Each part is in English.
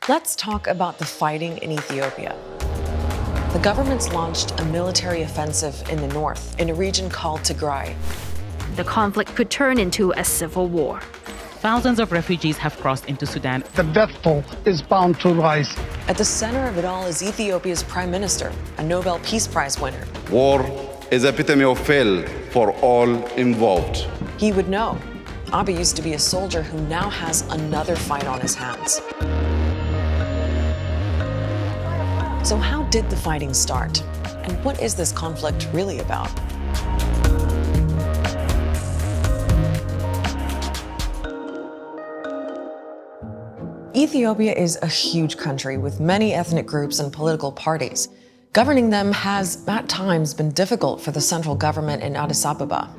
Let's talk about the fighting in Ethiopia. The government's launched a military offensive in the north, in a region called Tigray. The conflict could turn into a civil war. Thousands of refugees have crossed into Sudan. The death toll is bound to rise. At the center of it all is Ethiopia's prime minister, a Nobel Peace Prize winner. War is the epitome of fail for all involved. He would know. Abiy used to be a soldier who now has another fight on his hands. So how did the fighting start? And what is this conflict really about? Ethiopia is a huge country with many ethnic groups and political parties. Governing them has, at times, been difficult for the central government in Addis Ababa.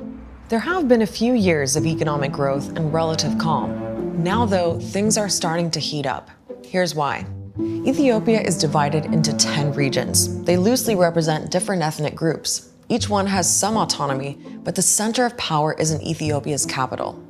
There have been a few years of economic growth and relative calm. Now, though, things are starting to heat up. Here's why. Ethiopia is divided into 10 regions. They loosely represent different ethnic groups. Each one has some autonomy, but the center of power is in Ethiopia's capital.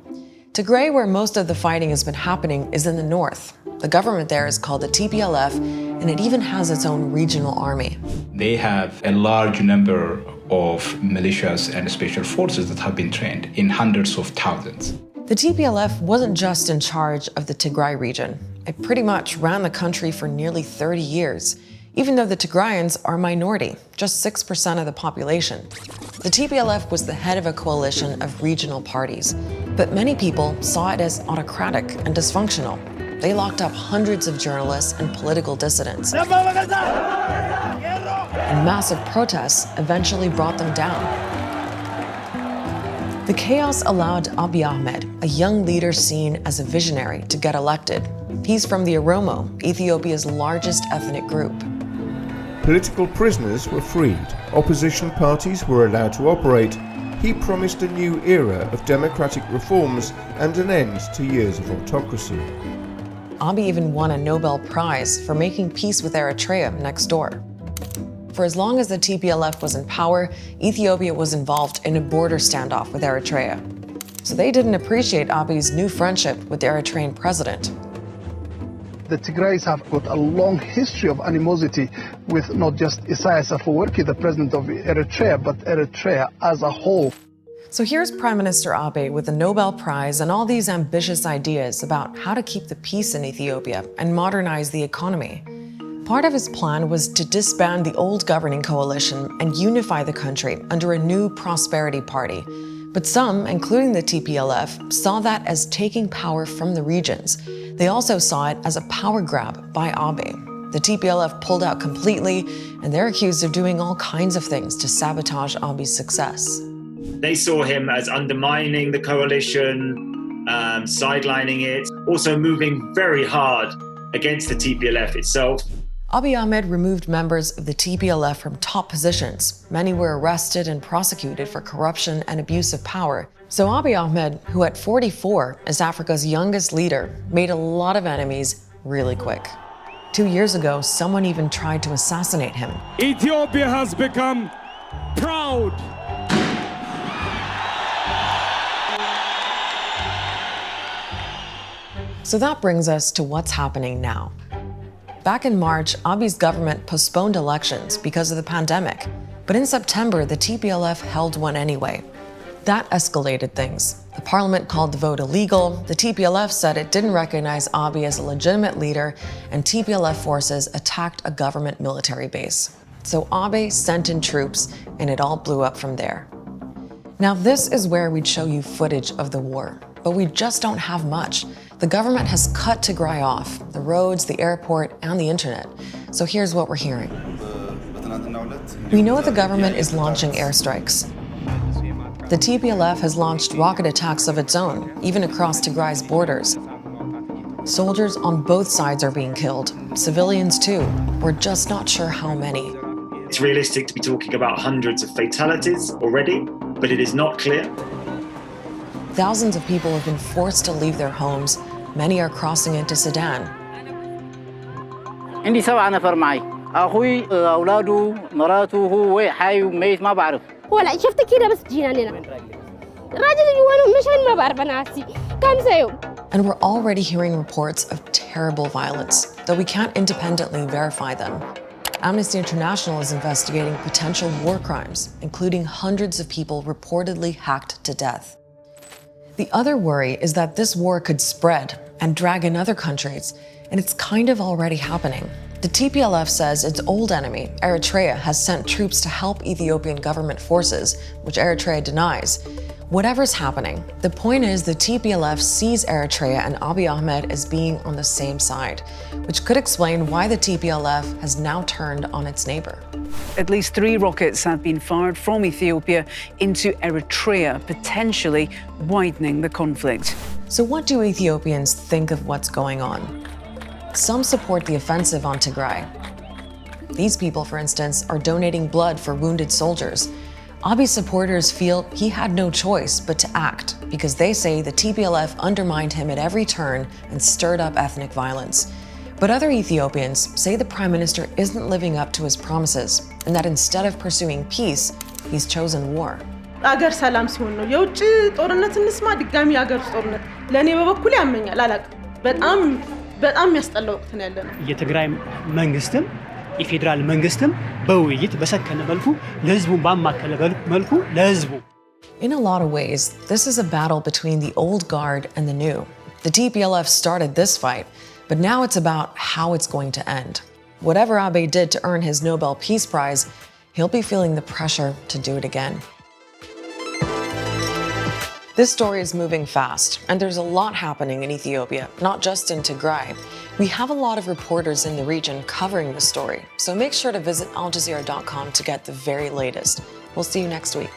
Tigray, where most of the fighting has been happening, is in the north. The government there is called the TPLF, and it even has its own regional army. They have a large number of militias and special forces that have been trained in hundreds of thousands. The TPLF wasn't just in charge of the Tigray region. It pretty much ran the country for nearly 30 years, even though the Tigrayans are a minority, just 6% of the population. The TPLF was the head of a coalition of regional parties, but many people saw it as autocratic and dysfunctional. They locked up hundreds of journalists and political dissidents. And massive protests eventually brought them down. The chaos allowed Abiy Ahmed, a young leader seen as a visionary, to get elected. He's from the Oromo, Ethiopia's largest ethnic group. Political prisoners were freed. Opposition parties were allowed to operate. He promised a new era of democratic reforms and an end to years of autocracy. Abiy even won a Nobel Prize for making peace with Eritrea next door. For as long as the TPLF was in power, Ethiopia was involved in a border standoff with Eritrea. So they didn't appreciate Abiy's new friendship with the Eritrean president. The Tigrays have got a long history of animosity with not just Isaias Afwerki, the president of Eritrea, but Eritrea as a whole. So here's Prime Minister Abiy with the Nobel Prize and all these ambitious ideas about how to keep the peace in Ethiopia and modernize the economy. Part of his plan was to disband the old governing coalition and unify the country under a new prosperity party. But some, including the TPLF, saw that as taking power from the regions. They also saw it as a power grab by Abiy. The TPLF pulled out completely, and they're accused of doing all kinds of things to sabotage Abiy's success. They saw him as undermining the coalition, sidelining it, also moving very hard against the TPLF itself. Abiy Ahmed removed members of the TPLF from top positions. Many were arrested and prosecuted for corruption and abuse of power. So Abiy Ahmed, who at 44 is Africa's youngest leader, made a lot of enemies really quick. 2 years ago, someone even tried to assassinate him. Ethiopia has become proud. So that brings us to what's happening now. Back in March, Abiy's government postponed elections because of the pandemic. But in September, the TPLF held one anyway. That escalated things. The parliament called the vote illegal, the TPLF said it didn't recognize Abiy as a legitimate leader, and TPLF forces attacked a government military base. So Abiy sent in troops, and it all blew up from there. Now this is where we'd show you footage of the war, but we just don't have much. The government has cut Tigray off, the roads, the airport, and the internet. So here's what we're hearing. We know the government is launching airstrikes. The TPLF has launched rocket attacks of its own, even across Tigray's borders. Soldiers on both sides are being killed, civilians too. We're just not sure how many. It's realistic to be talking about hundreds of fatalities already, but it is not clear. Thousands of people have been forced to leave their homes. Many are crossing into Sudan. عندي 7 نفر معي اخوي اولاده مراته هو حي وميت ما بعرف ولا شفت كده بس جينا لنا الراجل اللي وانا مش ما بعرف انا كم يوم. And we're already hearing reports of terrible violence. though we can't independently verify them. Amnesty International is investigating potential war crimes, including hundreds of people reportedly hacked to death. The other worry is that this war could spread and drag in other countries, and it's kind of already happening. The TPLF says its old enemy, Eritrea, has sent troops to help Ethiopian government forces, which Eritrea denies. Whatever's happening, the point is the TPLF sees Eritrea and Abiy Ahmed as being on the same side, which could explain why the TPLF has now turned on its neighbor. At least 3 rockets have been fired from Ethiopia into Eritrea, potentially widening the conflict. So what do Ethiopians think of what's going on? Some support the offensive on Tigray. These people, for instance, are donating blood for wounded soldiers. Abiy's supporters feel he had no choice but to act because they say the TPLF undermined him at every turn and stirred up ethnic violence. But other Ethiopians say the prime minister isn't living up to his promises and that instead of pursuing peace, he's chosen war. አገር ሰላም ሲሆን ነው የውጭ ጦርነት እንስማ ድጋሚ አገር ጦርነት ለኔ በበኩል ያመኛል አላቅ በጣም ያስጠላው ወቅት ነው ያለነው የትግራይ መንግስትም የፌደራል መንግስትም በውይይት በሰከነ መልኩ ለህዝቡ ባማከለ መልኩ ለህዝቡ In a lot of ways, this is a battle between the old guard and the new. The TPLF started this fight, but now it's about how it's going to end. Whatever Abiy did to earn his Nobel Peace Prize, he'll be feeling the pressure to do it again. This story is moving fast, and there's a lot happening in Ethiopia, not just in Tigray. We have a lot of reporters in the region covering the story, so make sure to visit aljazeera.com to get the very latest. We'll see you next week.